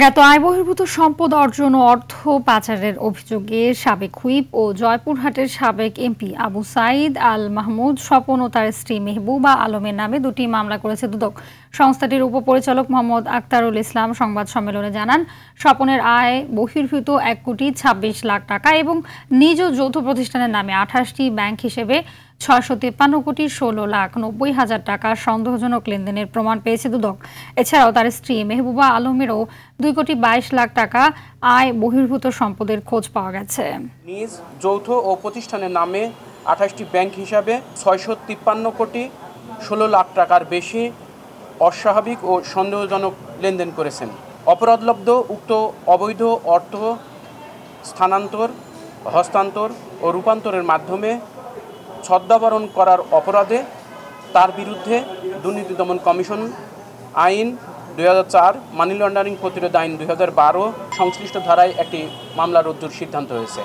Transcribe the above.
জ্ঞাত আয়বহির্ভূত সম্পদ অর্জন ও অর্থ পাচারের অভিযোগে সাবেক হুইপ ও জয়পুরহাটের সাবেক এমপি আবু সাঈদ আল মাহমুদ স্বপন ও তার স্ত্রী মেহবুবা আলমের নামে দুটি মামলা করেছে দুদক। সংস্থাটির উপপরিচালক মোহাম্মদ আক্তারুল ইসলাম সংবাদ সম্মেলনে জানান, স্বপনের আয় বহির্ভূত ১,২৬,০০,০০০ টাকা এবং নিজ যৌথ প্রতিষ্ঠানের নামে ২৮টি ব্যাংক হিসেবে ৬৫,১৬,৯০,০০০ টাকা সন্দেহজনক লেনদেনের প্রমাণ পেয়েছে দুদক। এছাড়াও তার স্ত্রী মেহবুবা আলমেরও ২,২২,০০,০০০ টাকা আয় বহির্ভূত সম্পদের খোঁজ পাওয়া গেছে। নিজ যৌথ ও প্রতিষ্ঠানের নামে ২৮টি ব্যাংক হিসাবে ৬৫,১৬,০০,০০০ টাকার বেশি অস্বাভাবিক ও সন্দেহজনক লেনদেন করেছেন। অপরাধলব্ধ উক্ত অবৈধ অর্থ স্থানান্তর, হস্তান্তর ও রূপান্তরের মাধ্যমে ছদ্মাবরণ করার অপরাধে তার বিরুদ্ধে দুর্নীতি দমন কমিশন আইন ২০০৪, মানি লন্ডারিং প্রতিরোধ আইন ২০১২ সংশ্লিষ্ট ধারায় একটি মামলা রুজুর সিদ্ধান্ত হয়েছে।